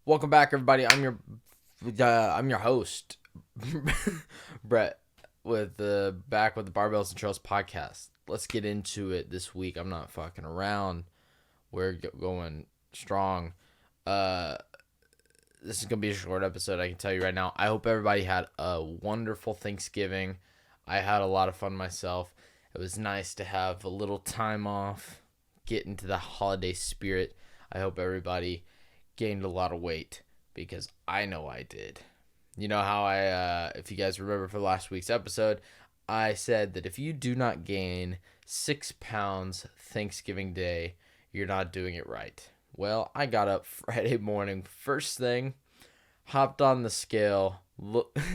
Welcome back, everybody. I'm your host, Brett, with back with the Barbells and Trails podcast. Let's get into it this week. I'm not fucking around. We're going strong. Uh, this is gonna be a short episode. I can tell you right now. I hope everybody had a wonderful Thanksgiving. I had a lot of fun myself. It was nice to have a little time off, get into the holiday spirit. I hope everybody gained a lot of weight because I know I did. You know how if you guys remember for last week's episode, I said that if you do not gain 6 pounds Thanksgiving Day, you're not doing it right. Well, I got up Friday morning, first thing, hopped on the scale,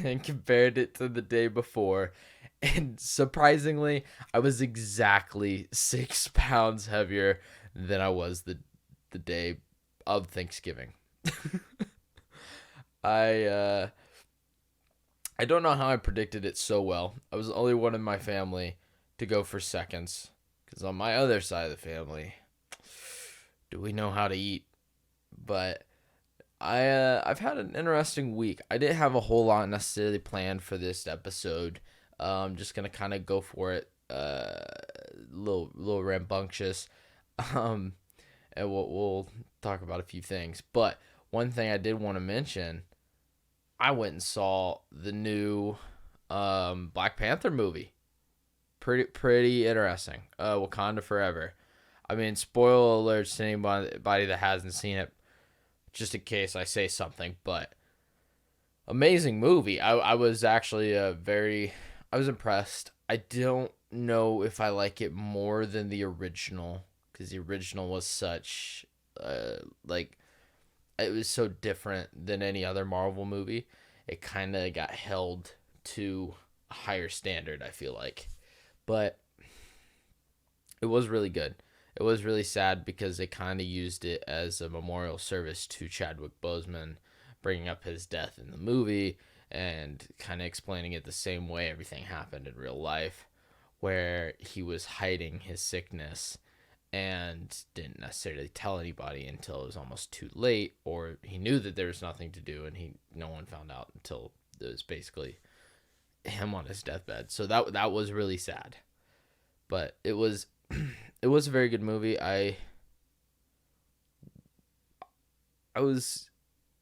and compared it to the day before. And surprisingly, I was exactly 6 pounds heavier than I was the day of Thanksgiving. I don't know how I predicted it so well. I was the only one in my family to go for seconds, because on my other side of the family, do we know how to eat? But I've had an interesting week. I didn't have a whole lot necessarily planned for this episode. I'm just gonna kind of go for it, little rambunctious. Um, and we'll talk about a few things. But one thing I did want to mention, I went and saw the new Black Panther movie. Pretty interesting. Wakanda Forever. I mean, spoiler alerts to anybody that hasn't seen it, just in case I say something. But amazing movie. I was actually I was impressed. I don't know if I like it more than the original, because the original was such like, it was so different than any other Marvel movie. It kind of got held to a higher standard, I feel like. But it was really good. It was really sad because they kind of used it as a memorial service to Chadwick Boseman, bringing up his death in the movie and kind of explaining it the same way everything happened in real life, where he was hiding his sickness and didn't necessarily tell anybody until it was almost too late, or he knew that there was nothing to do and no one found out until it was basically him on his deathbed. So that was really sad. But it was it was a very good movie. I was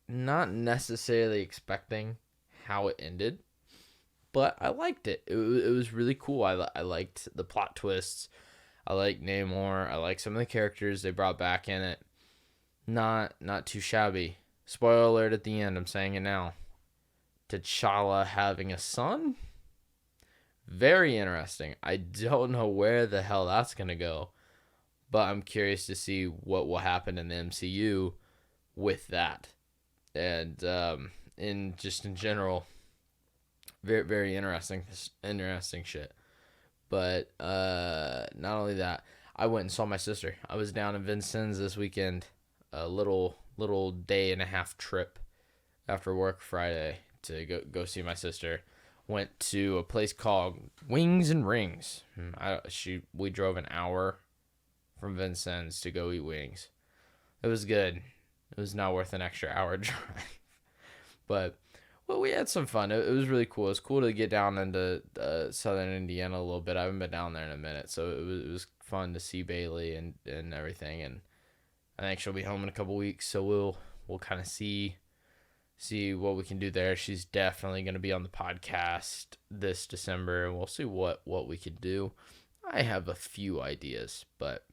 not necessarily expecting how it ended, but I liked it. It was really cool. I liked the plot twists. I like Namor. I like some of the characters they brought back in it. Not too shabby. Spoiler alert at the end, I'm saying it now. T'Challa having a son? Very interesting. I don't know where the hell that's going to go, but I'm curious to see what will happen in the MCU with that. And in general, very, very interesting shit. But not only that, I went and saw my sister. I was down in Vincennes this weekend, a little day and a half trip after work Friday to go see my sister. Went to a place called Wings and Rings. We drove an hour from Vincennes to go eat wings. It was good. It was not worth an extra hour drive. But well, we had some fun. It was really cool. It was cool to get down into southern Indiana a little bit. I haven't been down there in a minute, so it was fun to see Bailey and everything. And I think she'll be home in a couple weeks, so we'll kind of see what we can do there. She's definitely going to be on the podcast this December, and we'll see what we can do. I have a few ideas, but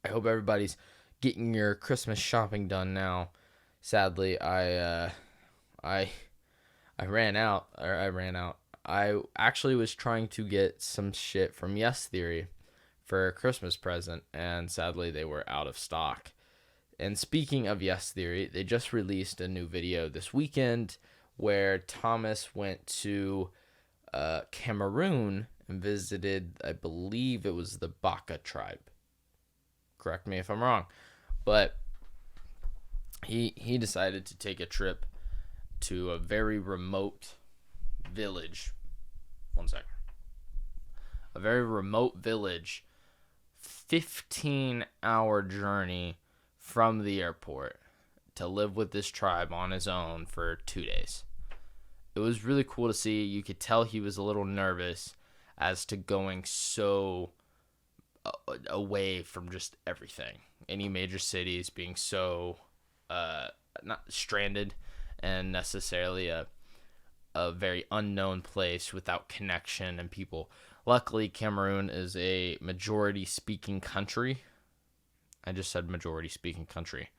I hope everybody's getting your Christmas shopping done now. Sadly, I ran out. I actually was trying to get some shit from Yes Theory for a Christmas present, and sadly they were out of stock. And speaking of Yes Theory, they just released a new video this weekend where Thomas went to Cameroon and visited, I believe it was the Baka tribe. Correct me if I'm wrong. But he decided to take a trip to a very remote village. One second. A very remote village, 15-hour journey from the airport to live with this tribe on his own for 2 days. It was really cool to see. You could tell he was a little nervous as to going so away from just everything. Any major cities being so not stranded and necessarily a very unknown place without connection and people. Luckily, Cameroon is a majority-speaking country. I just said majority-speaking country.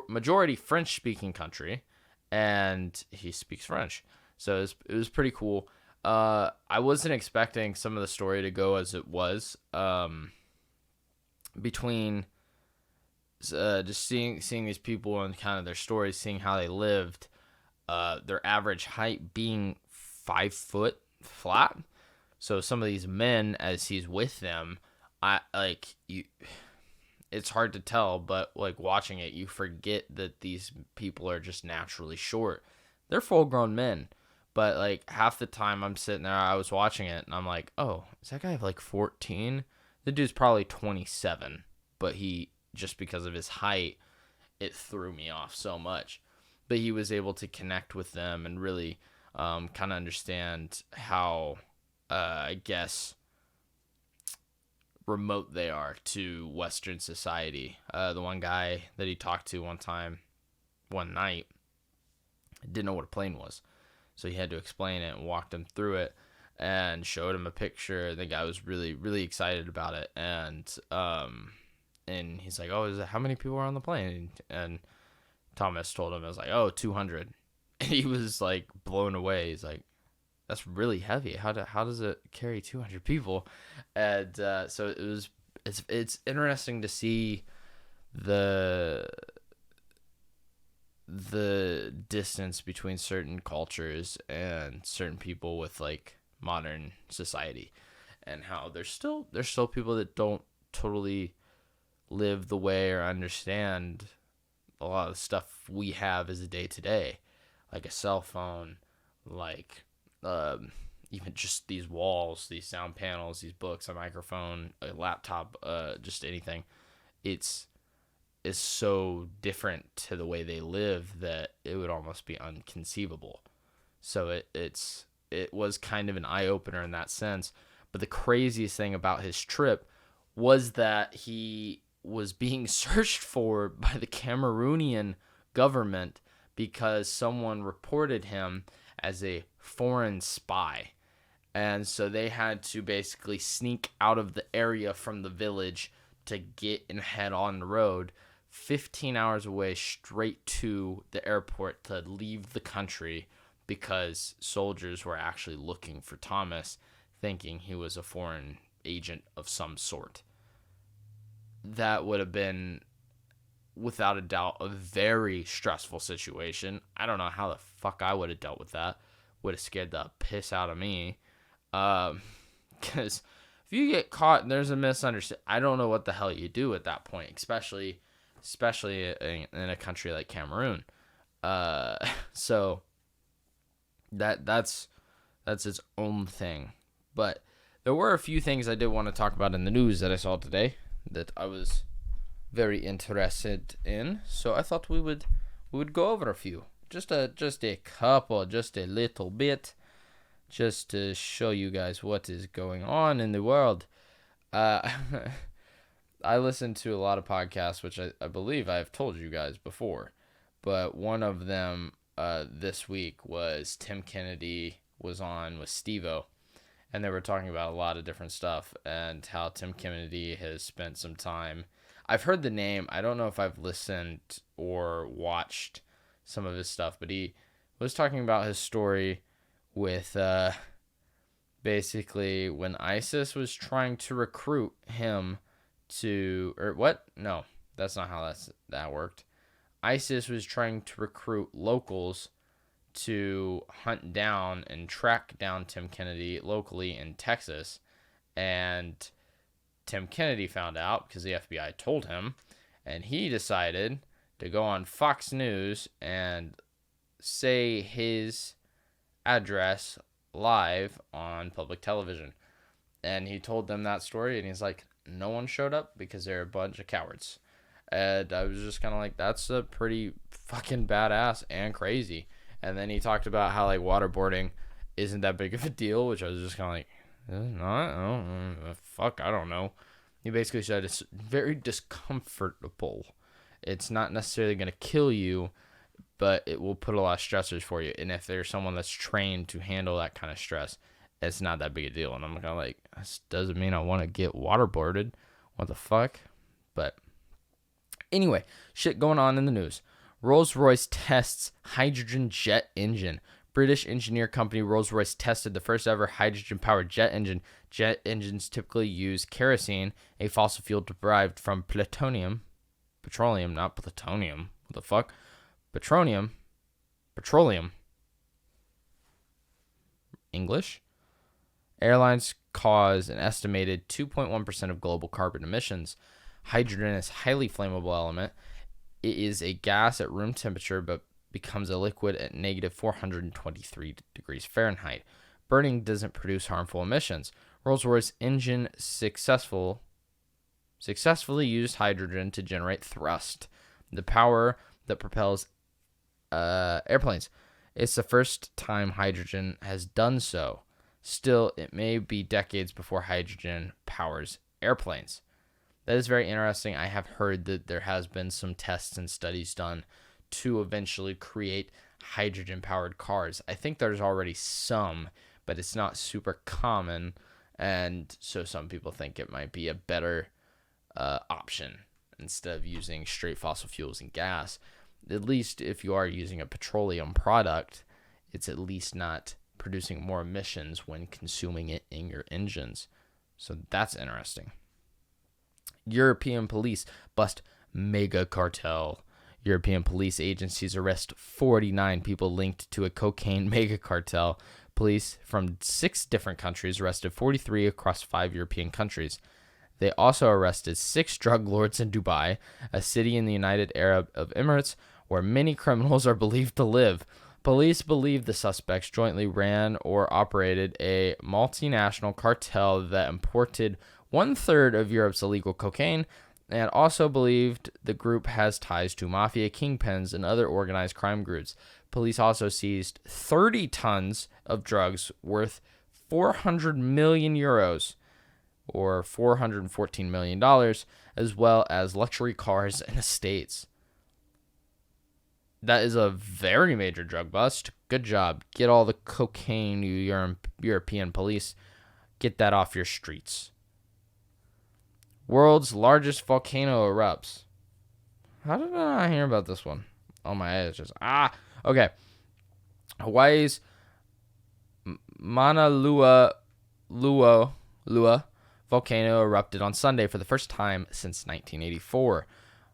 Majority French-speaking country, and he speaks French. So it was pretty cool. I wasn't expecting some of the story to go as it was. Between just seeing these people and kind of their stories, seeing how they lived, their average height being 5 foot flat. So some of these men, as he's with them, it's hard to tell, but like watching it, you forget that these people are just naturally short. They're full-grown men, but like half the time I'm sitting there, I was watching it, and I'm like, oh, is that guy like 14? The dude's probably 27, but he, just because of his height, it threw me off so much. But he was able to connect with them and really kind of understand how, I guess, remote they are to Western society. The one guy that he talked to one night, didn't know what a plane was. So he had to explain it and walked him through it and showed him a picture. The guy was really, really excited about it. And he's like, oh, how many people are on the plane? And Thomas told him, I was like, oh, 200. And he was like blown away. He's like, that's really heavy. How does it carry 200 people? And so it's interesting to see the distance between certain cultures and certain people with like modern society, and how there's still people that don't totally live the way or understand a lot of the stuff we have as a day to day, like a cell phone, like even just these walls, these sound panels, these books, a microphone, a laptop, just anything. It's so different to the way they live that it would almost be inconceivable. So it was kind of an eye-opener in that sense. But the craziest thing about his trip was that he was being searched for by the Cameroonian government because someone reported him as a foreign spy. And so they had to basically sneak out of the area from the village to get and head on the road 15 hours away straight to the airport to leave the country, because soldiers were actually looking for Thomas, thinking he was a foreign agent of some sort. That would have been, without a doubt, a very stressful situation. I don't know how the fuck I would have dealt with that. Would have scared the piss out of me. Because if you get caught and there's a misunderstanding, I don't know what the hell you do at that point, especially in a country like Cameroon. So that's its own thing. But there were a few things I did want to talk about in the news that I saw today that I was very interested in. So I thought we would go over a few. Just a couple, just a little bit, just to show you guys what is going on in the world. I listen to a lot of podcasts, which I believe I've told you guys before. But one of them this week was Tim Kennedy was on with Steve-O. And they were talking about a lot of different stuff and how Tim Kennedy has spent some time. I've heard the name. I don't know if I've listened or watched some of his stuff, but he was talking about his story with basically when ISIS was trying to recruit him to, or what? No, that's not how that worked. ISIS was trying to recruit locals to hunt down and track down Tim Kennedy locally in Texas. And Tim Kennedy found out because the FBI told him, and he decided to go on Fox News and say his address live on public television. And he told them that story, and he's like, no one showed up because they're a bunch of cowards. And I was just kind of like, that's a pretty fucking badass and crazy. And then he talked about how like waterboarding isn't that big of a deal, which I was just kind of like, it's not. Fuck, I don't know. He basically said it's very discomfortable. It's not necessarily going to kill you, but it will put a lot of stressors for you. And if there's someone that's trained to handle that kind of stress, it's not that big a deal. And I'm kind of like, this doesn't mean I want to get waterboarded. What the fuck? But anyway, shit going on in the news. Rolls-Royce tests hydrogen jet engine. British engineer company Rolls-Royce tested the first ever hydrogen-powered jet engine. Jet engines typically use kerosene, a fossil fuel derived from petroleum, not plutonium. What the fuck? Petroleum. English? Airlines cause an estimated 2.1% of global carbon emissions. Hydrogen is a highly flammable element. It is a gas at room temperature, but becomes a liquid at negative 423 degrees Fahrenheit. Burning doesn't produce harmful emissions. Rolls-Royce engine successfully used hydrogen to generate thrust, the power that propels airplanes. It's the first time hydrogen has done so. Still, it may be decades before hydrogen powers airplanes. That is very interesting. I have heard that there has been some tests and studies done to eventually create hydrogen-powered cars. I think there's already some, but it's not super common, and so some people think it might be a better option instead of using straight fossil fuels and gas. At least if you are using a petroleum product, it's at least not producing more emissions when consuming it in your engines. So that's interesting. European police bust mega cartel. European police agencies arrest 49 people linked to a cocaine mega cartel. Police from 6 different countries arrested 43 across 5 European countries. They also arrested 6 drug lords in Dubai, a city in the United Arab Emirates where many criminals are believed to live. Police believe the suspects jointly ran or operated a multinational cartel that imported 1/3 of Europe's illegal cocaine, and also believed the group has ties to mafia kingpins and other organized crime groups. Police also seized 30 tons of drugs worth 400 million euros, or $414 million, as well as luxury cars and estates. That is a very major drug bust. Good job. Get all the cocaine, you European police. Get that off your streets. World's largest volcano erupts. How did I not hear about this one? Oh, my head is just... Okay. Hawaii's Mauna Loa volcano erupted on Sunday for the first time since 1984.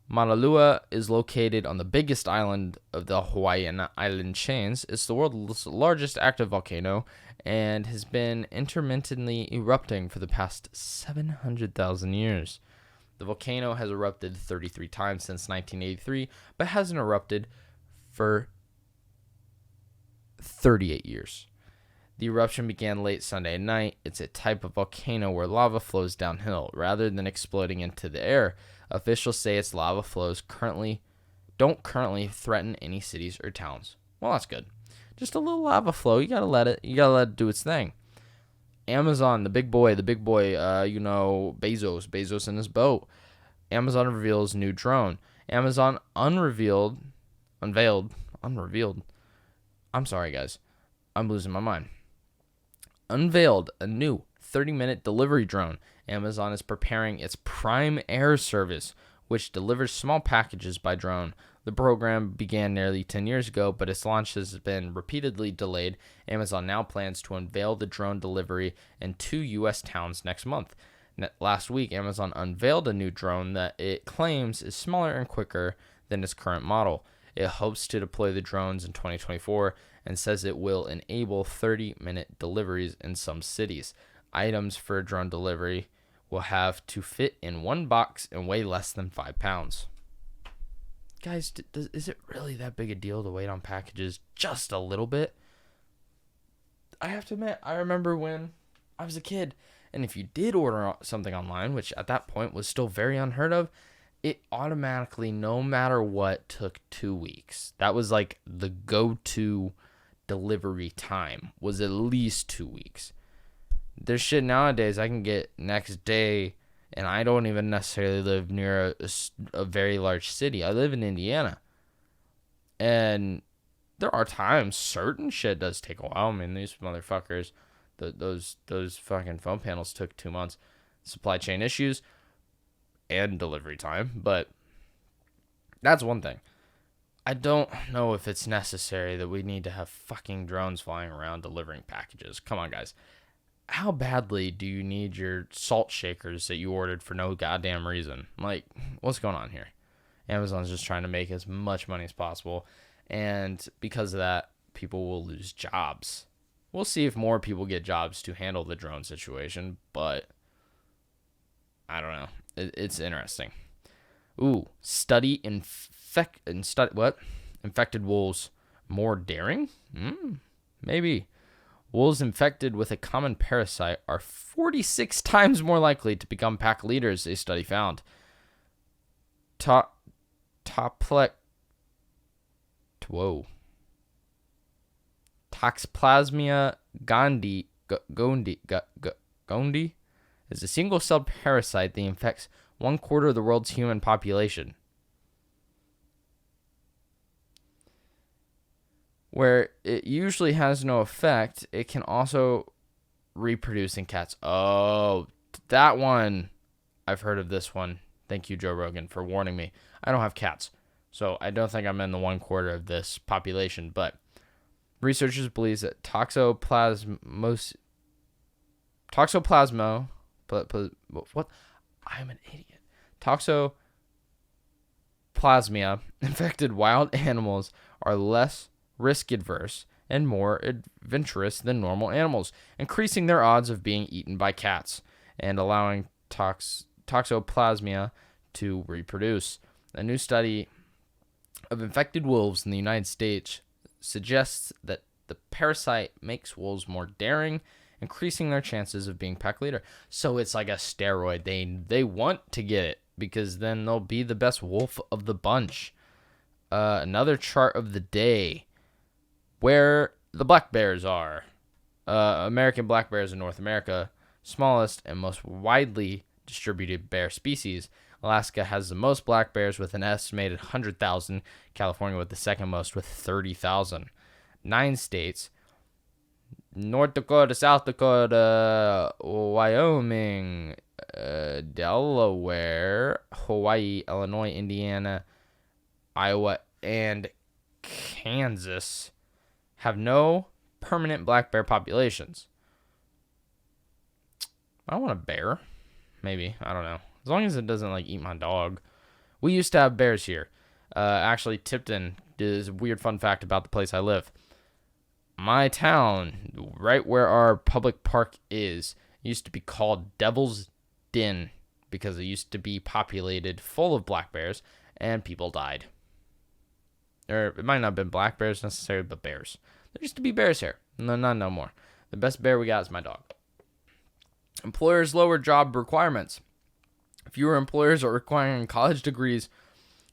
Mauna Loa is located on the biggest island of the Hawaiian island chains. It's the world's largest active volcano and has been intermittently erupting for the past 700,000 years. The volcano has erupted 33 times since 1983, but hasn't erupted for 38 years. The eruption began late Sunday night. It's a type of volcano where lava flows downhill rather than exploding into the air. Officials say its lava flows don't currently threaten any cities or towns. Well, that's good. Just a little lava flow. You gotta let it do its thing. Amazon, the big boy, Bezos in his boat. Amazon reveals new drone. Amazon unrevealed. I'm sorry, guys. I'm losing my mind. Unveiled a new 30-minute delivery drone. Amazon is preparing its Prime Air service, which delivers small packages by drone. The program began nearly 10 years ago, but its launch has been repeatedly delayed. Amazon now plans to unveil the drone delivery in 2 U.S. towns next month. Last week, Amazon unveiled a new drone that it claims is smaller and quicker than its current model. It hopes to deploy the drones in 2024 and says it will enable 30-minute deliveries in some cities. Items for drone delivery will have to fit in one box and weigh less than 5 pounds. Guys, is it really that big a deal to wait on packages just a little bit? I have to admit, I remember when I was a kid, and if you did order something online, which at that point was still very unheard of, it automatically, no matter what, took 2 weeks. That was like the go-to delivery time, was at least 2 weeks. There's shit nowadays I can get next day, and I don't even necessarily live near a very large city. I live in Indiana. And there are times certain shit does take a while. I mean, these motherfuckers, those fucking phone panels took 2 months. Supply chain issues and delivery time, but that's one thing. I don't know if it's necessary that we need to have fucking drones flying around delivering packages. Come on, guys. How badly do you need your salt shakers that you ordered for no goddamn reason? Like, what's going on here? Amazon's just trying to make as much money as possible, and because of that, people will lose jobs. We'll see if more people get jobs to handle the drone situation, but I don't know. It's interesting. Ooh, infected wolves more daring? Maybe. Wolves infected with a common parasite are 46 times more likely to become pack leaders, a study found. Toxoplasma gondii is a single-celled parasite that infects 1/4 of the world's human population. Where it usually has no effect, it can also reproduce in cats. Oh, that one. I've heard of this one. Thank you, Joe Rogan, for warning me. I don't have cats, so I don't think I'm in the 1/4 of this population, but researchers believe that what? I'm an idiot. Toxoplasma infected wild animals are less risk adverse and more adventurous than normal animals, increasing their odds of being eaten by cats and allowing toxoplasma to reproduce. A new study of infected wolves in the United States suggests that the parasite makes wolves more daring, increasing their chances of being pack leader. So it's like a steroid. They want to get it because then they'll be the best wolf of the bunch. Another chart of the day, where the black bears are. American black bears in North America, smallest and most widely distributed bear species. Alaska has the most black bears with an estimated 100,000. California with the second most with 30,000. 9 states: North Dakota, South Dakota, Wyoming, Delaware, Hawaii, Illinois, Indiana, Iowa, and Kansas have no permanent black bear populations. I want a bear. Maybe. I don't know. As long as it doesn't, like, eat my dog. We used to have bears here. Actually, Tipton is a weird fun fact about the place I live. My town, right where our public park is, used to be called Devil's Den because it used to be populated full of black bears and people died. Or it might not have been black bears necessarily, but bears. There used to be bears here. No more. The best bear we got is my dog. Employers lower job requirements. Fewer employers are requiring college degrees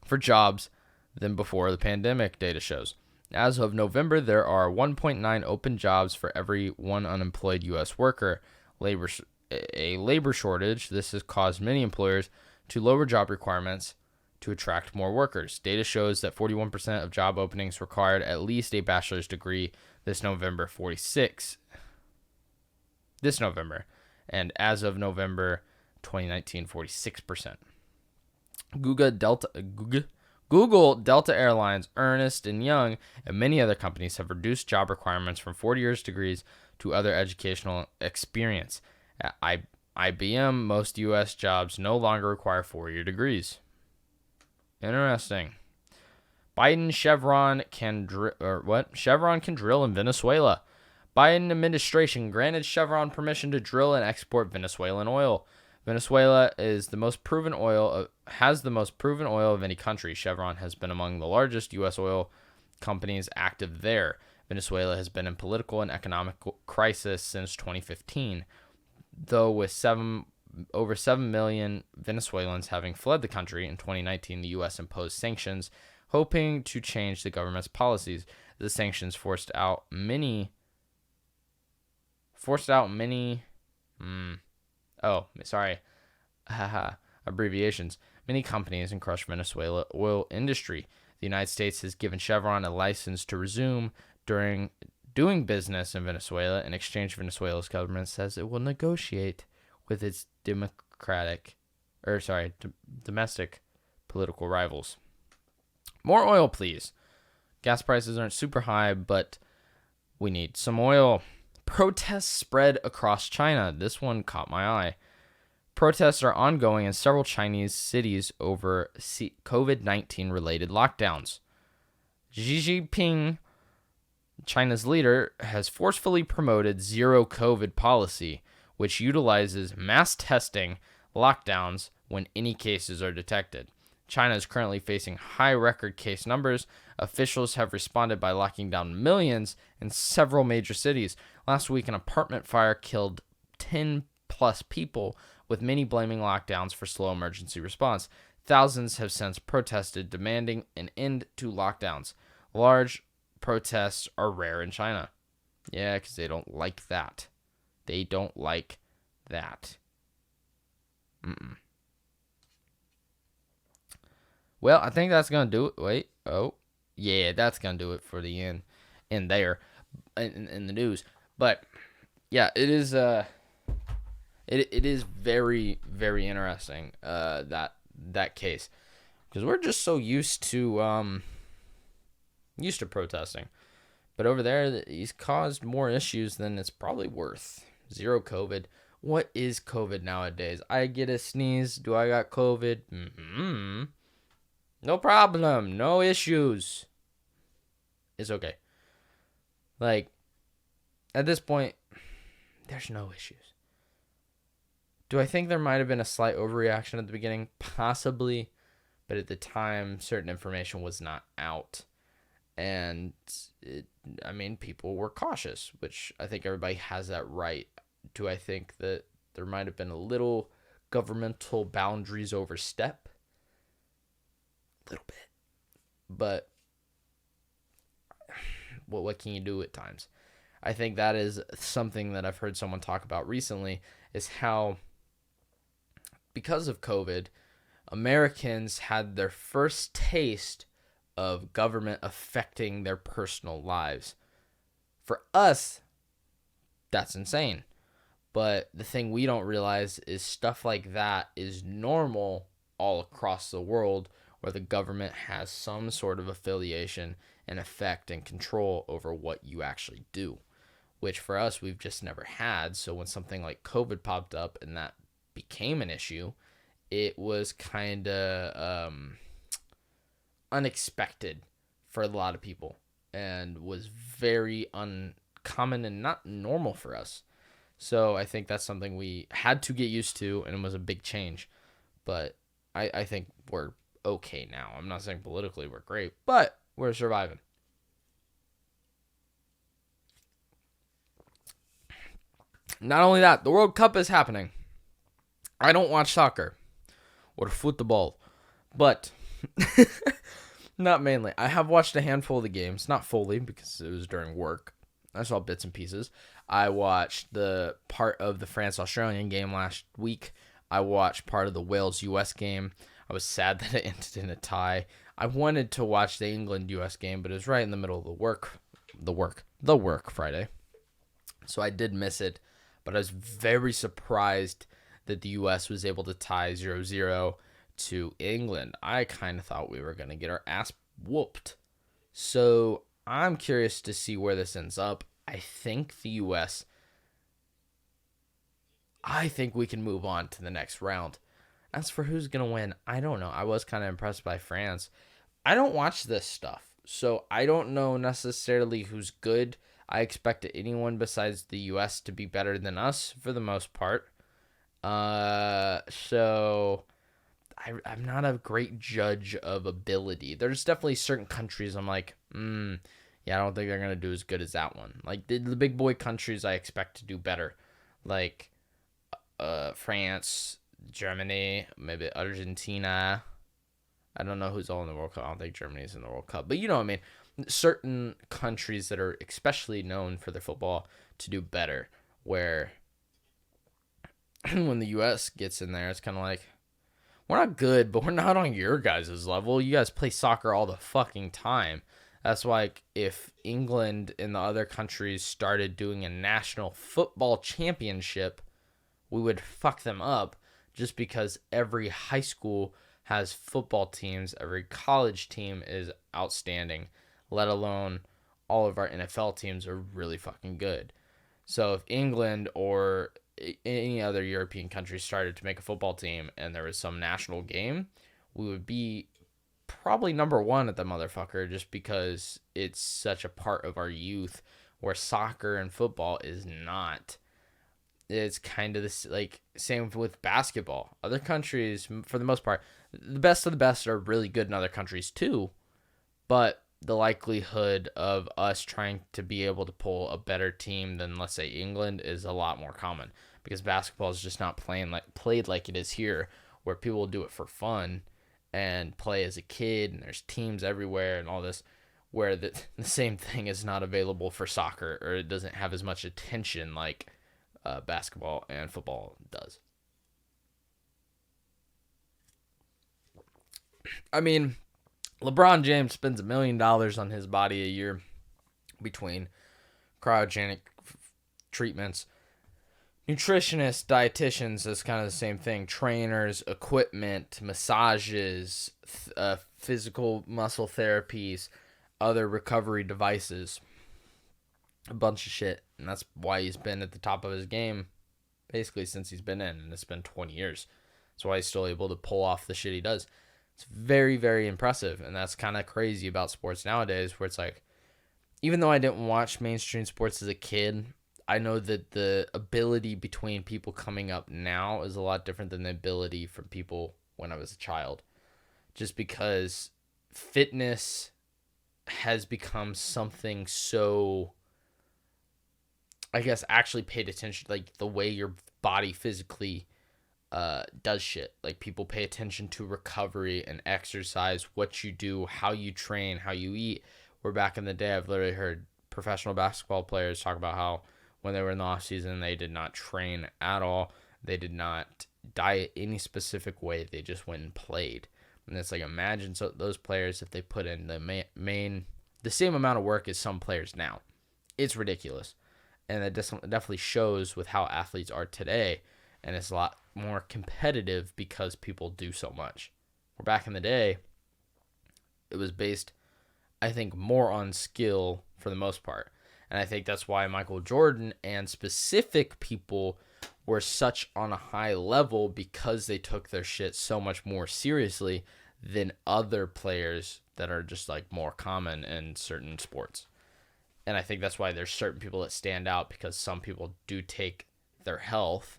for jobs than before the pandemic, data shows. As of November, there are 1.9 open jobs for every one unemployed U.S. worker. A labor shortage, this has caused many employers to lower job requirements to attract more workers. Data shows that 41% of job openings required at least a bachelor's degree this November, and as of November 2019, 46%. Google, Delta Airlines, Ernst & Young, and many other companies have reduced job requirements from 4 years degrees to other educational experience. At IBM, most U.S. jobs no longer require 4-year degrees. Interesting. Chevron can drill in Venezuela. Biden administration granted Chevron permission to drill and export Venezuelan oil. Venezuela has the most proven oil of any country. Chevron has been among the largest U.S. oil companies active there. Venezuela has been in political and economic crisis since 2015, though with $7 over 7 million Venezuelans having fled the country in 2019, the U.S. imposed sanctions, hoping to change the government's policies. The sanctions forced out many. Abbreviations. Many companies and crushed Venezuela oil industry. The United States has given Chevron a license to resume doing business in Venezuela. In exchange, Venezuela's government says it will negotiate with its domestic political rivals. More oil, please. Gas prices aren't super high, but we need some oil. Protests spread across China. This one caught my eye. Protests are ongoing in several Chinese cities over COVID-19 related lockdowns. Xi Jinping, China's leader, has forcefully promoted zero COVID policy, which utilizes mass testing lockdowns when any cases are detected. China is currently facing high record case numbers. Officials have responded by locking down millions in several major cities. Last week, an apartment fire killed 10 plus people, with many blaming lockdowns for slow emergency response. Thousands have since protested, demanding an end to lockdowns. Large protests are rare in China. Yeah, because they don't like that. They don't like that. Well, I think that's going to do it. Wait. Oh, yeah, that's going to do it for the end in there in the news. But yeah, it is it is very, very interesting that case, because we're just so used to protesting. But over there, he's caused more issues than it's probably worth. Zero COVID. What is COVID nowadays? I get a sneeze. Do I got COVID? No problem. No issues. It's okay. Like, at this point, there's no issues. Do I think there might have been a slight overreaction at the beginning? Possibly. But at the time, certain information was not out. And, people were cautious, which I think everybody has that right. Do I think that there might have been a little governmental boundaries overstep? A little bit. But what can you do at times? I think that is something that I've heard someone talk about recently, is how, because of COVID, Americans had their first taste of government affecting their personal lives. For us, that's insane. But the thing we don't realize is stuff like that is normal all across the world, where the government has some sort of affiliation and effect and control over what you actually do, which for us, we've just never had. So when something like COVID popped up and that became an issue, it was kind of unexpected for a lot of people and was very uncommon and not normal for us. So I think that's something we had to get used to, and it was a big change. But I think we're okay now. I'm not saying politically we're great, but we're surviving. Not only that, the World Cup is happening. I don't watch soccer or football, but not mainly. I have watched a handful of the games, not fully because it was during work. I saw bits and pieces. I watched the part of the France-Australian game last week. I watched part of the Wales-US game. I was sad that it ended in a tie. I wanted to watch the England-US game, but it was right in the middle of the work Friday. So I did miss it, but I was very surprised that the US was able to tie 0-0 to England. I kind of thought we were going to get our ass whooped. So I'm curious to see where this ends up. I think the US, I think we can move on to the next round. As for who's going to win, I don't know. I was kind of impressed by France. I don't watch this stuff, so I don't know necessarily who's good. I expect anyone besides the US to be better than us for the most part. So I'm not a great judge of ability. There's definitely certain countries I'm like, yeah, I don't think they're going to do as good as that one. Like the big boy countries I expect to do better. Like France, Germany, maybe Argentina. I don't know who's all in the World Cup. I don't think Germany's in the World Cup. But you know what I mean. Certain countries that are especially known for their football to do better. Where when the U.S. gets in there, it's kind of like, we're not good, but we're not on your guys' level. You guys play soccer all the fucking time. That's why if England and the other countries started doing a national football championship, we would fuck them up just because every high school has football teams. Every college team is outstanding, let alone all of our NFL teams are really fucking good. So if England or any other European country started to make a football team and there was some national game, we would be probably number one at the motherfucker just because it's such a part of our youth where soccer and football is not. It's kind of this, like, same with basketball. Other countries, for the most part, the best of the best are really good in other countries too, but the likelihood of us trying to be able to pull a better team than, let's say, England is a lot more common because basketball is just not played like it is here, where people do it for fun and play as a kid, and there's teams everywhere and all this, where the same thing is not available for soccer, or it doesn't have as much attention like basketball and football does. I mean, LeBron James spends $1 million on his body a year between cryogenic treatments, nutritionists, dietitians. Is kind of the same thing. Trainers, equipment, massages, physical muscle therapies, other recovery devices, a bunch of shit. And that's why he's been at the top of his game basically since he's been in, and it's been 20 years. That's why he's still able to pull off the shit he does. It's very, very impressive, and that's kind of crazy about sports nowadays, where it's like, even though I didn't watch mainstream sports as a kid, I know that the ability between people coming up now is a lot different than the ability from people when I was a child. Just because fitness has become something so, I guess, actually paid attention, like the way your body physically does shit. Like, people pay attention to recovery and exercise, what you do, how you train, how you eat. Where back in the day, I've literally heard professional basketball players talk about how when they were in the off season, they did not train at all. They did not diet any specific way. They just went and played. And it's like, imagine those players if they put in the same amount of work as some players now. It's ridiculous. And it definitely shows with how athletes are today. And it's a lot more competitive because people do so much. Where back in the day, it was based, I think, more on skill for the most part. And I think that's why Michael Jordan and specific people were such on a high level, because they took their shit so much more seriously than other players that are just like more common in certain sports. And I think that's why there's certain people that stand out, because some people do take their health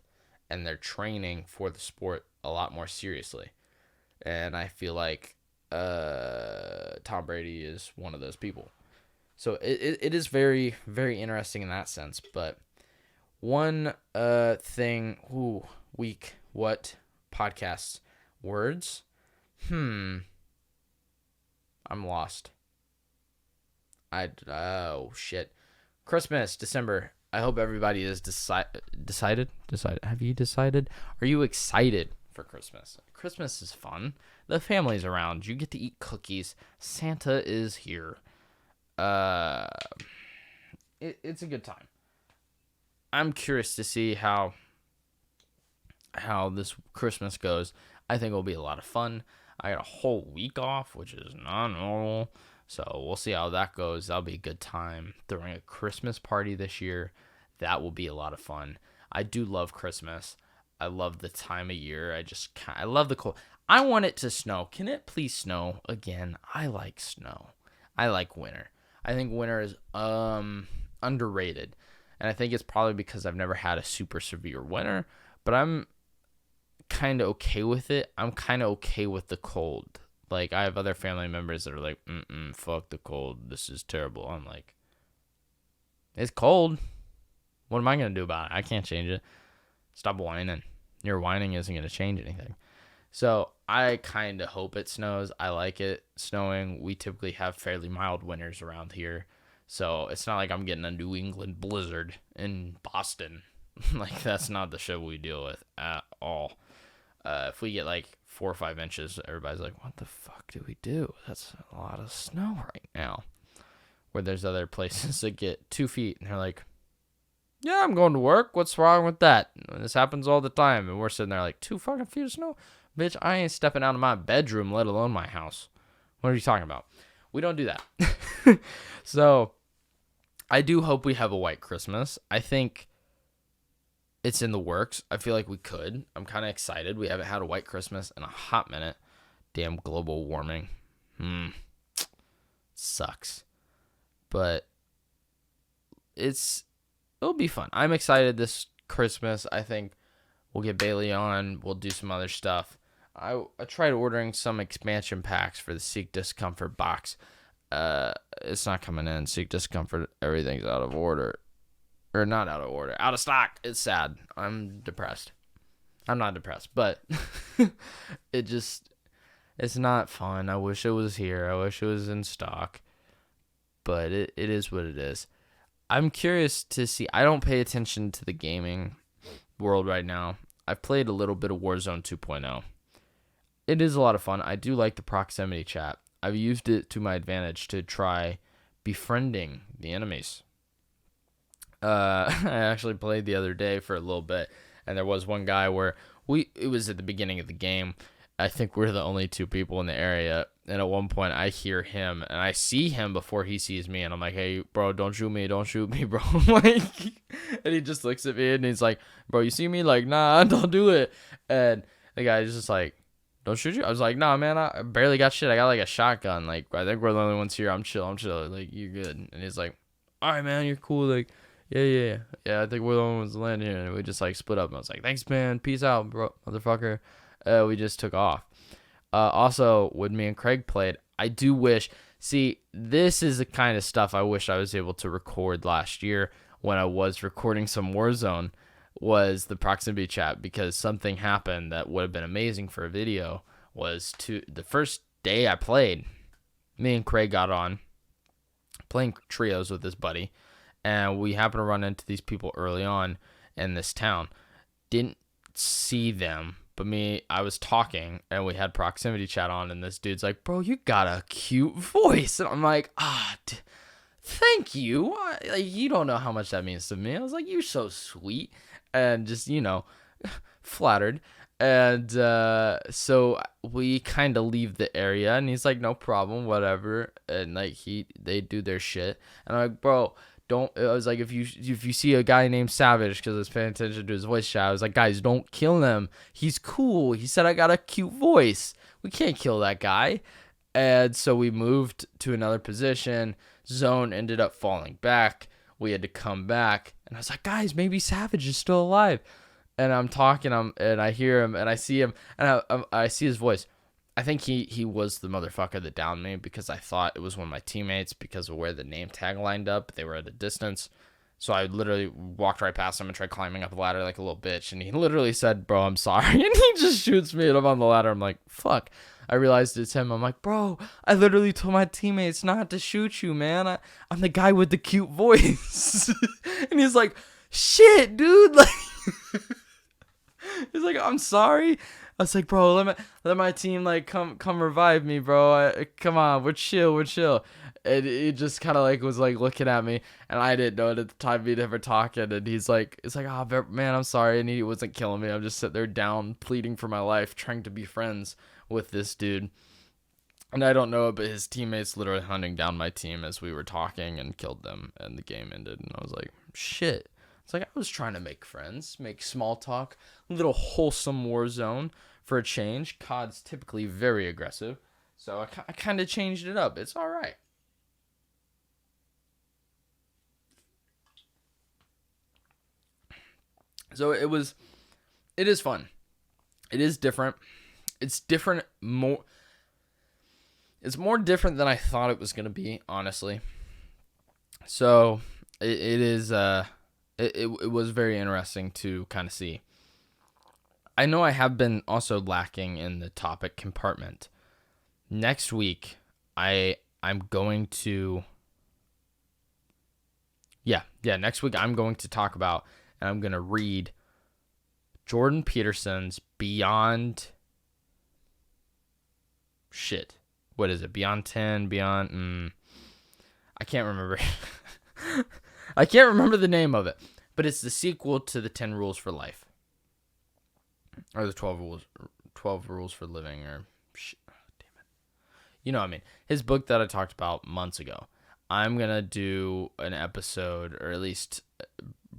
and their training for the sport a lot more seriously. And I feel like Tom Brady is one of those people. So it is very, very interesting in that sense. But one thing, week, what podcasts, words? I'm lost. Oh shit. Christmas, December. I hope everybody is decided. Have you decided? Are you excited for Christmas? Christmas is fun. The family's around. You get to eat cookies. Santa is here. It's a good time. I'm curious to see how this Christmas goes. I think it'll be a lot of fun. I got a whole week off, which is not normal. So we'll see how that goes. That'll be a good time. Throwing a Christmas party this year. That will be a lot of fun. I do love Christmas. I love the time of year. I love the cold. I want it to snow. Can it please snow again? I like snow. I like winter. I think winter is underrated. And I think it's probably because I've never had a super severe winter. But I'm kind of okay with it. I'm kind of okay with the cold. Like, I have other family members that are like, fuck the cold. This is terrible. I'm like, it's cold. What am I going to do about it? I can't change it. Stop whining. Your whining isn't going to change anything. So I kind of hope it snows. I like it snowing. We typically have fairly mild winters around here. So it's not like I'm getting a New England blizzard in Boston. Like, that's not the shit we deal with at all. If we get like 4 or 5 inches, everybody's like, what the fuck do we do? That's a lot of snow right now. Where there's other places that get 2 feet and they're like, yeah, I'm going to work. What's wrong with that? And this happens all the time. And we're sitting there like, 2 fucking feet of snow? Bitch, I ain't stepping out of my bedroom, let alone my house. What are you talking about? We don't do that. So I do hope we have a white Christmas. I think it's in the works. I feel like we could. I'm kind of excited. We haven't had a white Christmas in a hot minute. Damn global warming. Sucks. But it'll be fun. I'm excited this Christmas. I think we'll get Bailey on. We'll do some other stuff. I tried ordering some expansion packs for the Seek Discomfort box. It's not coming in. Seek Discomfort, everything's out of order. Or not out of order. Out of stock. It's sad. I'm depressed. I'm not depressed, but it's not fun. I wish it was here. I wish it was in stock. But it is what it is. I'm curious to see. I don't pay attention to the gaming world right now. I've played a little bit of Warzone 2.0. It is a lot of fun. I do like the proximity chat. I've used it to my advantage to try befriending the enemies. I actually played the other day for a little bit, and there was one guy where it was at the beginning of the game. I think we're the only 2 people in the area, and at one point I hear him, and I see him before he sees me, and I'm like, hey, bro, don't shoot me, bro. Like, and he just looks at me, and he's like, bro, you see me? Like, nah, don't do it. And the guy's just like, don't shoot you? I was like, nah, man, I barely got shit. I got like a shotgun. Like, I think we're the only ones here. I'm chill. Like, you're good. And he's like, all right, man, you're cool. Like, yeah, I think we're the only ones landing here. And we just like split up. And I was like, thanks, man. Peace out, bro, motherfucker. We just took off. Also, when me and Craig played, I do wish. See, this is the kind of stuff I wish I was able to record last year when I was recording some Warzone. Was the proximity chat, because something happened that would have been amazing for a video. Was the first day I played, me and Craig got on playing trios with this buddy, and we happened to run into these people early on in this town. Didn't see them, but I was talking, and we had proximity chat on, and this dude's like, bro, you got a cute voice. And I'm like, thank you. You don't know how much that means to me. I was like, you're so sweet. And just, flattered. And so we kind of leave the area, and he's like, no problem, whatever. And like they do their shit, and I'm like, bro, don't. I was like, if you see a guy named Savage, because I was paying attention to his voice chat, I was like, guys, don't kill him. He's cool. He said I got a cute voice. We can't kill that guy. And so we moved to another position. Zone ended up falling back. We had to come back. And I was like, guys, maybe Savage is still alive. And I'm talking, and I hear him, and I see him, and I see his voice. I think he was the motherfucker that downed me, because I thought it was one of my teammates because of where the name tag lined up. They were at a distance. So I literally walked right past him and tried climbing up the ladder like a little bitch. And he literally said, bro, I'm sorry. And he just shoots me, and I'm on the ladder. I'm like, fuck. I realized it's him. I'm like, bro, I literally told my teammates not to shoot you, man. I'm the guy with the cute voice. And he's like, shit, dude. Like, he's like, I'm sorry. I was like, bro, let my team like come revive me, bro. Come on, we're chill. And he just kind of like was like looking at me, and I didn't know it at the time we'd ever talking. And he's like, oh man, I'm sorry. And he wasn't killing me. I'm just sitting there down, pleading for my life, trying to be friends with this dude. And I don't know it, but his teammates literally hunting down my team as we were talking and killed them, and the game ended. And I was like, shit. It's like I was trying to make friends, make small talk, a little wholesome Warzone for a change. COD's typically very aggressive, so I kind of changed it up. It's all right. So it is fun. It is different. It's different it's more different than I thought it was going to be, honestly. So it, it is it was very interesting to kind of see. I know I have been also lacking in the topic compartment. Next week, I'm going to next week I'm going to talk about, and I'm going to read Jordan Peterson's Beyond shit. What is it? Beyond 10, Beyond I can't remember. I can't remember the name of it, but it's the sequel to the 10 Rules for Life. Or the 12 rules for living, or shit. Oh, damn it. You know what I mean? His book that I talked about months ago. I'm going to do an episode, or at least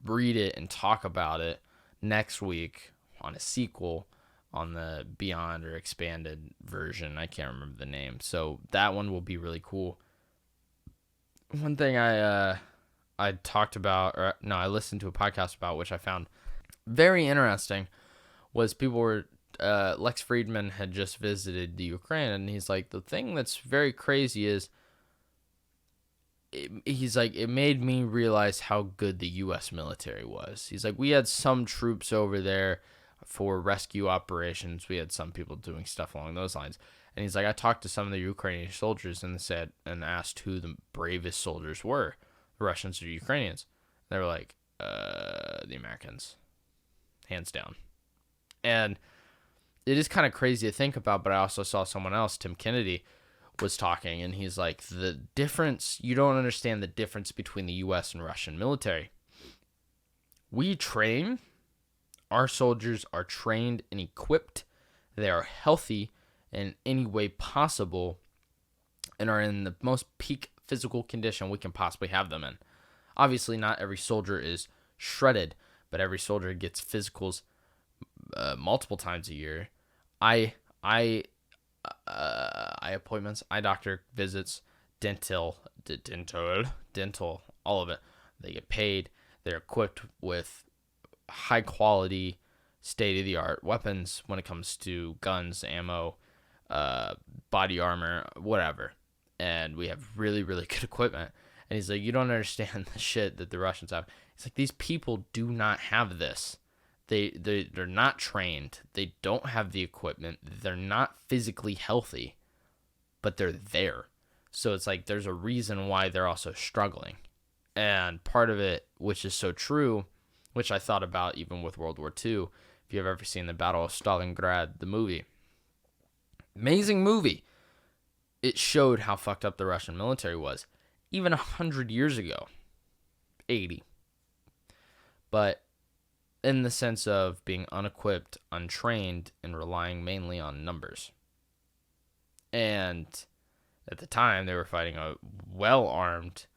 read it and talk about it next week on a sequel on the Beyond or expanded version. I can't remember the name. So that one will be really cool. One thing I talked about, or no, I listened to a podcast about, which I found very interesting, was people were, Lex Friedman had just visited the Ukraine, and he's like, the thing that's very crazy is, he's like, it made me realize how good the U.S. military was. He's like, we had some troops over there for rescue operations. We had some people doing stuff along those lines. And he's like, I talked to some of the Ukrainian soldiers and asked who the bravest soldiers were, the Russians or Ukrainians. They were like, the Americans, hands down. And it is kind of crazy to think about, but I also saw someone else, Tim Kennedy, was talking, and he's like, the difference, you don't understand the difference between the U.S. and Russian military. We train, our soldiers are trained and equipped, they are healthy in any way possible, and are in the most peak physical condition we can possibly have them in. Obviously, not every soldier is shredded, but every soldier gets physicals multiple times a year. Eye appointments, eye doctor visits, dental, all of it. They get paid. They're equipped with high quality, state of the art weapons when it comes to guns, ammo, body armor, whatever. And we have really, really good equipment. And he's like, you don't understand the shit that the Russians have. He's like, these people do not have this. They're not trained. They don't have the equipment. They're not physically healthy, but they're there. So it's like there's a reason why they're also struggling. And part of it, which is so true, which I thought about even with World War II, if you've ever seen the Battle of Stalingrad, the movie. Amazing movie. It showed how fucked up the Russian military was. Even 100 years ago. 80. But in the sense of being unequipped, untrained, and relying mainly on numbers. And at the time, they were fighting a well-armed,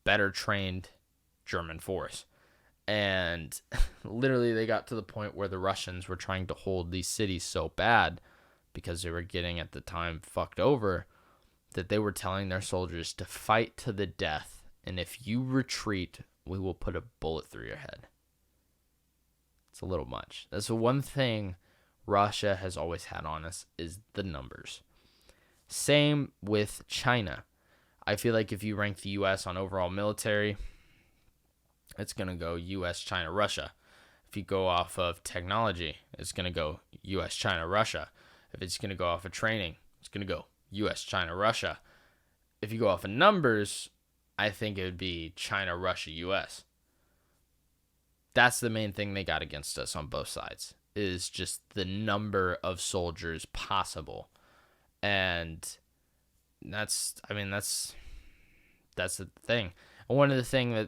better-trained German force. And literally, they got to the point where the Russians were trying to hold these cities so bad, because they were getting, at the time, fucked over, that they were telling their soldiers to fight to the death. And if you retreat, we will put a bullet through your head. It's a little much. That's the one thing Russia has always had on us, is the numbers. Same with China. I feel like if you rank the U.S. on overall military, it's going to go U.S., China, Russia. If you go off of technology, it's going to go U.S., China, Russia. If it's going to go off of training, it's going to go U.S., China, Russia. If you go off of numbers, I think it would be China, Russia, U.S. That's the main thing they got against us on both sides, is just the number of soldiers possible. And that's the thing. One of the things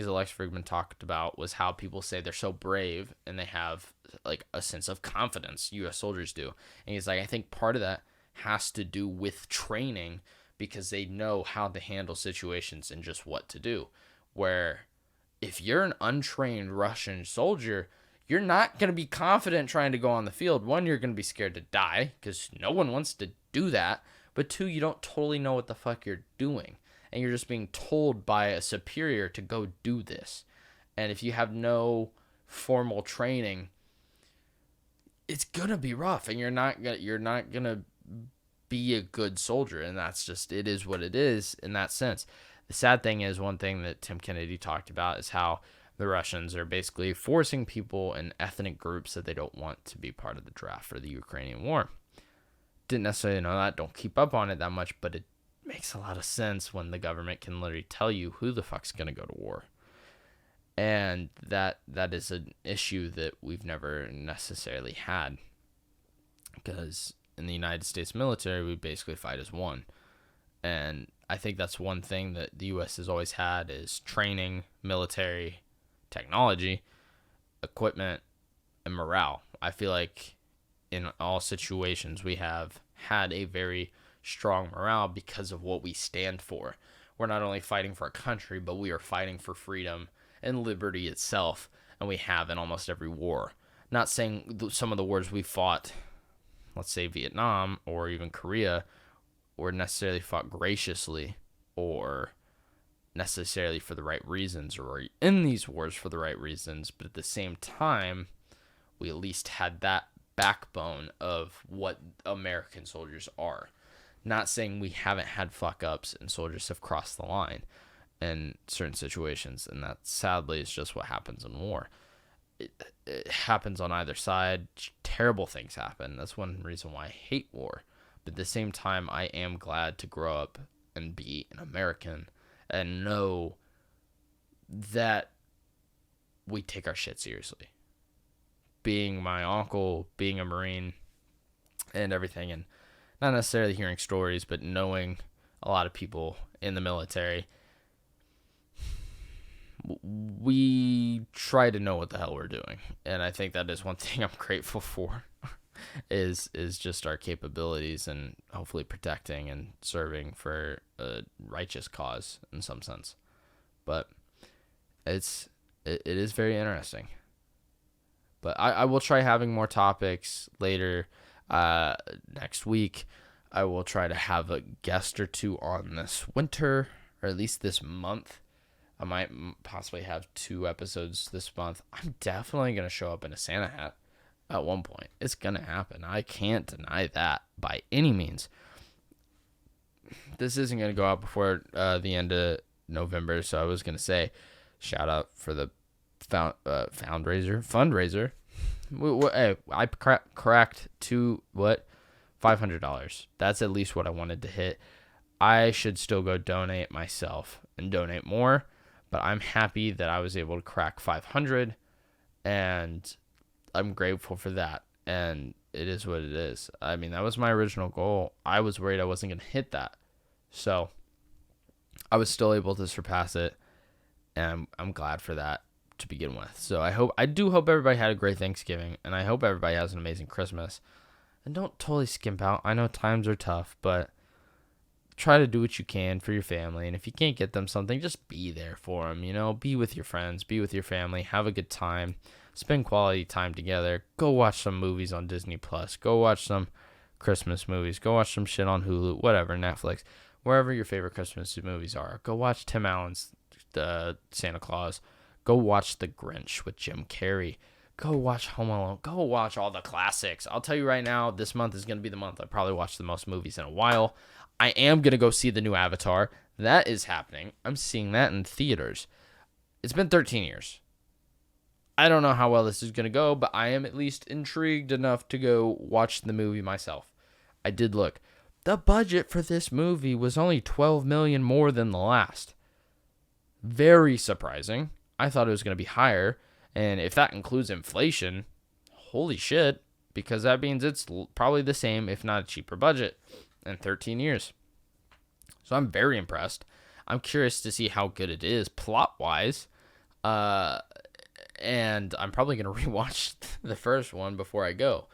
that Lex Friedman talked about was how people say they're so brave and they have like a sense of confidence. U.S. soldiers do. And he's like, I think part of that has to do with training, because they know how to handle situations and just what to do. Where if you're an untrained Russian soldier, you're not going to be confident trying to go on the field. One, you're going to be scared to die, because no one wants to do that. But two, you don't totally know what the fuck you're doing. And you're just being told by a superior to go do this. And if you have no formal training, it's going to be rough. And you're not going to be a good soldier. And that's just, it is what it is in that sense. The sad thing is, one thing that Tim Kennedy talked about is how the Russians are basically forcing people in ethnic groups that they don't want to be part of the draft for the Ukrainian war. Didn't necessarily know that, don't keep up on it that much, but it makes a lot of sense when the government can literally tell you who the fuck's going to go to war. And that is an issue that we've never necessarily had, because in the United States military, we basically fight as one. And I think that's one thing that the U.S. has always had is training, military, technology, equipment, and morale. I feel like in all situations we have had a very strong morale because of what we stand for. We're not only fighting for a country, but we are fighting for freedom and liberty itself, and we have in almost every war. Not saying some of the wars we fought, let's say Vietnam or even Korea, were necessarily fought graciously or necessarily for the right reasons, or in these wars for the right reasons, but at the same time, we at least had that backbone of what American soldiers are. Not saying we haven't had fuck ups and soldiers have crossed the line in certain situations, and that sadly is just what happens in war. It happens on either side. Terrible things happen. That's one reason why I hate war. But at the same time, I am glad to grow up and be an American and know that we take our shit seriously. Being my uncle, being a Marine, and everything, and not necessarily hearing stories, but knowing a lot of people in the military, we try to know what the hell we're doing. And I think that is one thing I'm grateful for, is just our capabilities and hopefully protecting and serving for a righteous cause in some sense. But it is very interesting. But I will try having more topics later next week. I will try to have a guest or two on this winter, or at least this month. I might possibly have 2 episodes this month. I'm definitely going to show up in a Santa hat at one point. It's going to happen. I can't deny that by any means. This isn't going to go out before the end of November, so I was going to say shout out for the fundraiser. Hey, I cracked $500. That's at least what I wanted to hit. I should still go donate myself and donate more, but I'm happy that I was able to crack 500, and I'm grateful for that. And it is what it is. I mean, that was my original goal. I was worried I wasn't going to hit that, so I was still able to surpass it, and I'm glad for that to begin with. So I do hope everybody had a great Thanksgiving, and I hope everybody has an amazing Christmas. And don't totally skimp out. I know times are tough, but try to do what you can for your family. And if you can't get them something, just be there for them. You know, be with your friends, be with your family, have a good time, spend quality time together. Go watch some movies on Disney Plus. Go watch some Christmas movies. Go watch some shit on Hulu, whatever, Netflix, wherever your favorite Christmas movies are. Go watch Tim Allen's Santa Claus. Go watch The Grinch with Jim Carrey. Go watch Home Alone. Go watch all the classics. I'll tell you right now, this month is going to be the month I probably watch the most movies in a while. I am going to go see the new Avatar. That is happening. I'm seeing that in theaters. It's been 13 years. I don't know how well this is going to go, but I am at least intrigued enough to go watch the movie myself. I did look. The budget for this movie was only $12 million more than the last. Very surprising. I thought it was going to be higher, and if that includes inflation, holy shit, because that means it's probably the same, if not a cheaper budget, in 13 years. So I'm very impressed. I'm curious to see how good it is plot-wise, and I'm probably going to rewatch the first one before I go,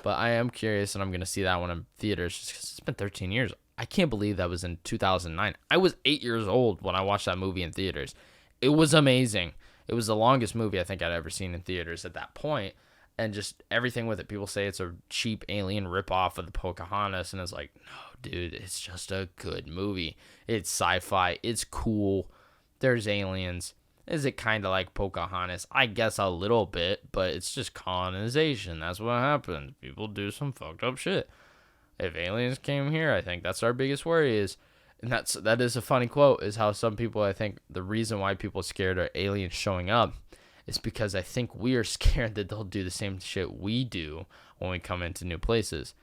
but I am curious, and I'm going to see that one in theaters just because it's been 13 years. I can't believe that was in 2009. I was 8 years old when I watched that movie in theaters. It was amazing. It was the longest movie I think I'd ever seen in theaters at that point, and just everything with it. People say it's a cheap alien ripoff of the Pocahontas, and it's like, no, dude, it's just a good movie. It's sci-fi. It's cool. There's aliens. Is it kind of like Pocahontas? I guess a little bit, but it's just colonization. That's what happens. People do some fucked up shit. If aliens came here, I think that's our biggest worry is And that is a funny quote, is how some people, I think the reason why people are scared of aliens showing up is because I think we are scared that they'll do the same shit we do when we come into new places.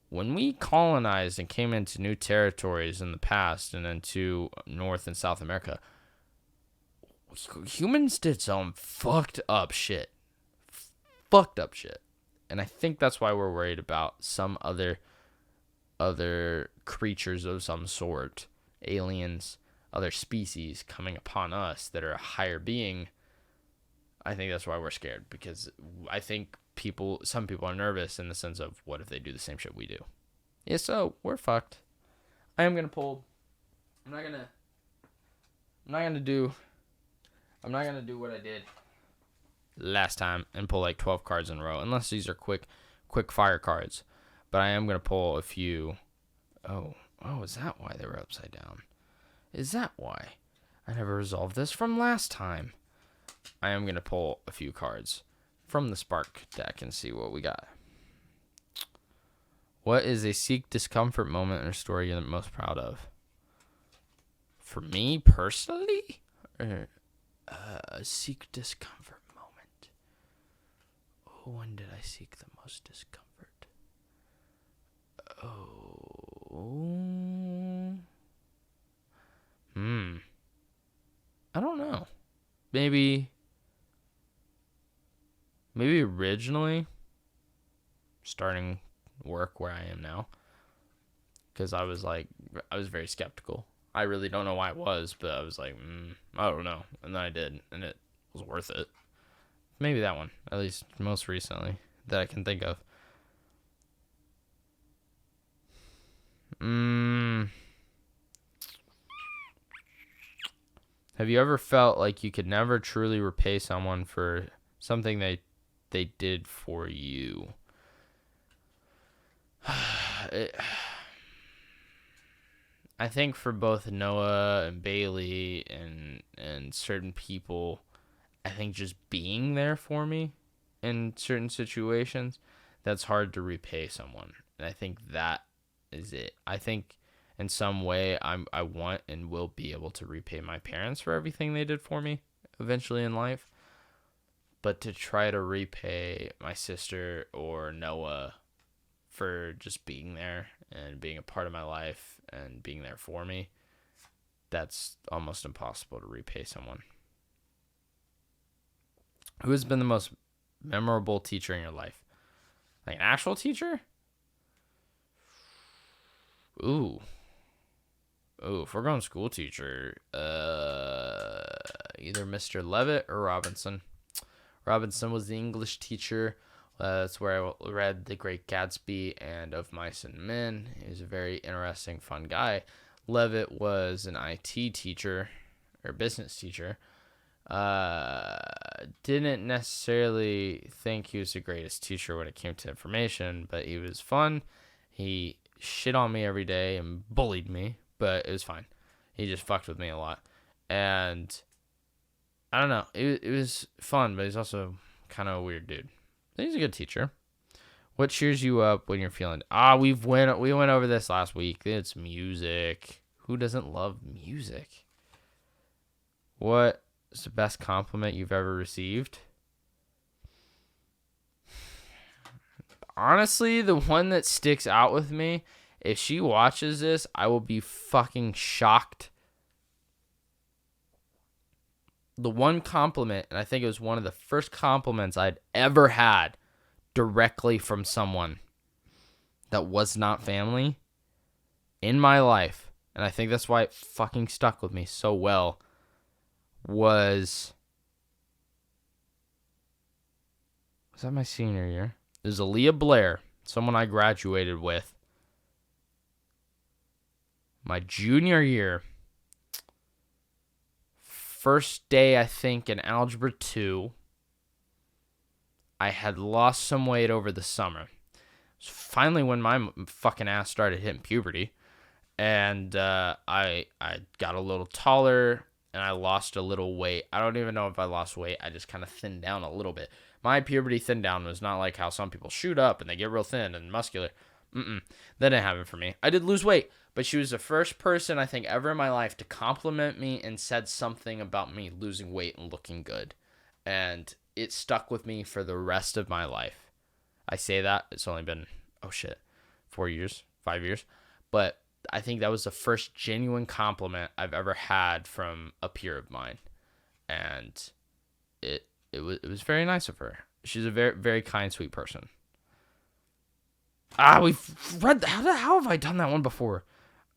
When we colonized and came into new territories in the past and into North and South America, humans did some fucked up shit. And I think that's why we're worried about some other creatures of some sort, aliens, other species coming upon us that are a higher being. I think that's why we're scared, because I think some people are nervous in the sense of, what if they do the same shit we do? Yeah, so we're fucked. I'm not gonna do what I did last time and pull like 12 cards in a row, unless these are quick fire cards. But I am gonna pull a few. Oh, is that why they were upside down? Is that why? I never resolved this from last time. I am gonna pull a few cards from the Spark deck and see what we got. What is a seek discomfort moment in a story you're the most proud of? For me personally, a seek discomfort moment. Oh, when did I seek the most discomfort? I don't know. Maybe originally starting work where I am now, because I was very skeptical. I really don't know why I was, but I was like, I don't know, and then I did, and it was worth it. Maybe that one, at least most recently that I can think of. Have you ever felt like you could never truly repay someone for something they did for you? I think for both Noah and Bailey and certain people, I think just being there for me in certain situations, that's hard to repay someone. And I think that is it. I think in some way I want and will be able to repay my parents for everything they did for me eventually in life. But to try to repay my sister or Noah for just being there and being a part of my life and being there for me, that's almost impossible to repay someone. Who has been the most memorable teacher in your life? Like an actual teacher? Ooh, if we're going school teacher, either Mr. Levitt or Robinson. Robinson was the English teacher. That's where I read The Great Gatsby and Of Mice and Men. He was a very interesting, fun guy. Levitt was an IT teacher or business teacher. Didn't necessarily think he was the greatest teacher when it came to information, but he was fun. He shit on me every day and bullied me, but it was fine. He just fucked with me a lot. And I don't know. It was fun, but he's also kind of a weird dude. He's a good teacher. What cheers you up when you're feeling... we went over this last week. It's music. Who doesn't love music? What is the best compliment you've ever received? Honestly, the one that sticks out with me, if she watches this, I will be fucking shocked. The one compliment, and I think it was one of the first compliments I'd ever had directly from someone that was not family in my life, and I think that's why it fucking stuck with me so well, was that my senior year? It was Aaliyah Blair, someone I graduated with. My junior year, first day, I think, in Algebra 2, I had lost some weight over the summer. It was finally when my fucking ass started hitting puberty. And I got a little taller, and I lost a little weight. I don't even know if I lost weight. I just kind of thinned down a little bit. My puberty thin down was not like how some people shoot up and they get real thin and muscular. That didn't happen for me. I did lose weight, but she was the first person I think ever in my life to compliment me and said something about me losing weight and looking good. And it stuck with me for the rest of my life. I say that. It's only been, 4 years, 5 years. But I think that was the first genuine compliment I've ever had from a peer of mine. And it was very nice of her. She's a very, very kind, sweet person. We've read, how have I done that one before?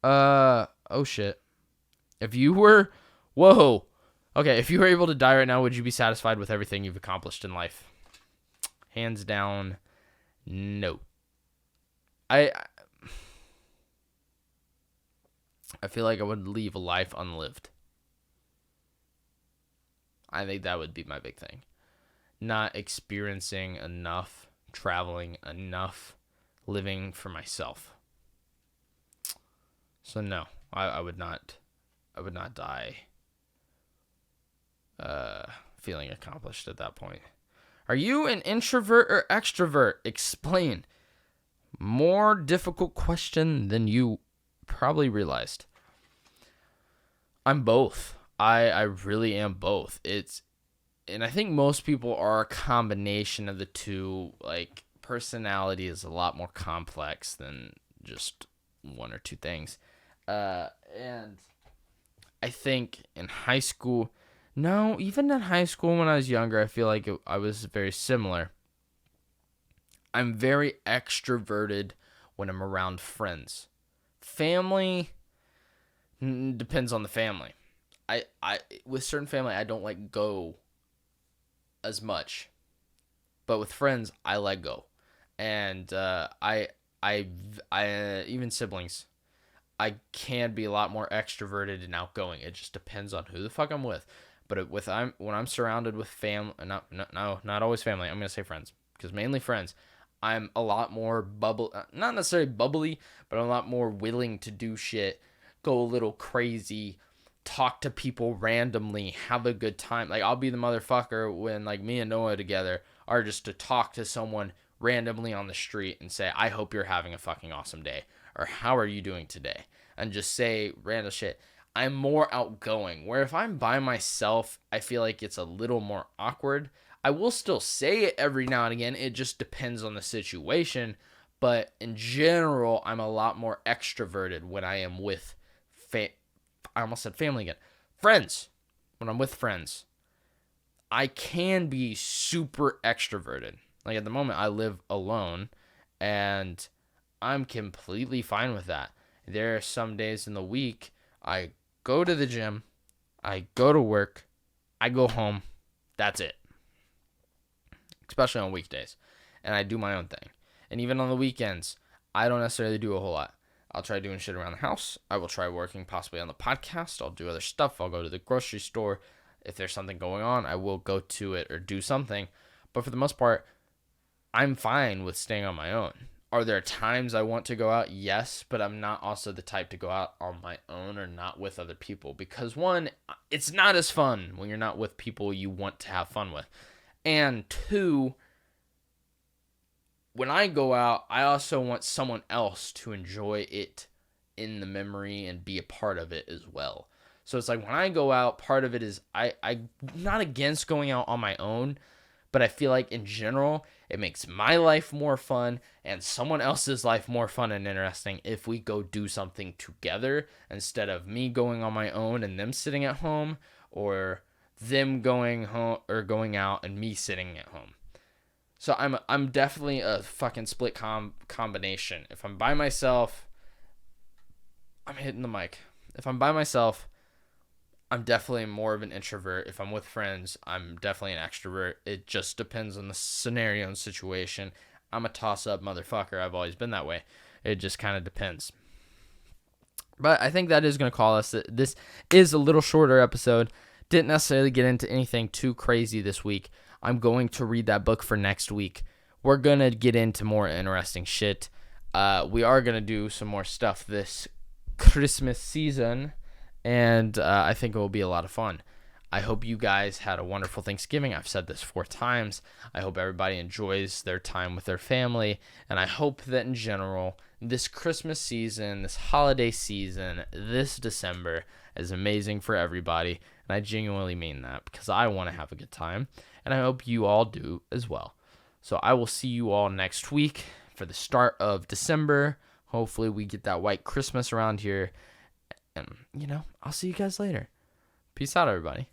Oh shit. If you were able to die right now, would you be satisfied with everything you've accomplished in life? Hands down, no. I feel like I would leave a life unlived. I think that would be my big thing. Not experiencing enough, traveling enough, living for myself. So no, I would not die feeling accomplished at that point. Are you an introvert or extrovert? Explain. More difficult question than you probably realized. I'm both. I really am both. And I think most people are a combination of the two. Like, personality is a lot more complex than just one or two things. And I think in high school, no, even in high school when I was younger, I feel like I was very similar. I'm very extroverted when I'm around friends. Family depends on the family. I with certain family, I don't let go as much, but with friends, I let go. And I even siblings, I can be a lot more extroverted and outgoing. It just depends on who the fuck I'm with. But when I'm surrounded with not always family. I'm gonna say friends, because mainly friends. I'm a lot more not necessarily bubbly, but I'm a lot more willing to do shit, go a little crazy, talk to people randomly, have a good time. Like, I'll be the motherfucker when, like, me and Noah together are just to talk to someone randomly on the street and say, I hope you're having a fucking awesome day, or how are you doing today, and just say random shit. I'm more outgoing, where if I'm by myself, I feel like it's a little more awkward. I will still say it every now and again. It just depends on the situation. But in general, I'm a lot more extroverted when I am with I almost said family again. Friends. When I'm with friends, I can be super extroverted. Like, at the moment, I live alone, and I'm completely fine with that. There are some days in the week, I go to the gym, I go to work, I go home. That's it. Especially on weekdays. And I do my own thing. And even on the weekends, I don't necessarily do a whole lot. I'll try doing shit around the house. I will try working possibly on the podcast. I'll do other stuff. I'll go to the grocery store. If there's something going on, I will go to it or do something. But for the most part, I'm fine with staying on my own. Are there times I want to go out? Yes, but I'm not also the type to go out on my own or not with other people. Because one, it's not as fun when you're not with people you want to have fun with. And two, when I go out, I also want someone else to enjoy it in the memory and be a part of it as well. So it's like, when I go out, part of it is I'm not against going out on my own, but I feel like in general, it makes my life more fun and someone else's life more fun and interesting if we go do something together, instead of me going on my own and them sitting at home, or them going home or going out and me sitting at home. So I'm definitely a fucking split combination. If I'm by myself, I'm hitting the mic. If I'm by myself, I'm definitely more of an introvert. If I'm with friends, I'm definitely an extrovert. It just depends on the scenario and situation. I'm a toss-up motherfucker. I've always been that way. It just kind of depends. But I think that is going to call us. This is a little shorter episode. Didn't necessarily get into anything too crazy this week. I'm going to read that book for next week. We're going to get into more interesting shit. We are going to do some more stuff this Christmas season, and I think it will be a lot of fun. I hope you guys had a wonderful Thanksgiving. I've said this 4 times. I hope everybody enjoys their time with their family. And I hope that in general, this Christmas season, this holiday season, this December is amazing for everybody. And I genuinely mean that because I want to have a good time. And I hope you all do as well. So I will see you all next week for the start of December. Hopefully we get that white Christmas around here. And, I'll see you guys later. Peace out, everybody.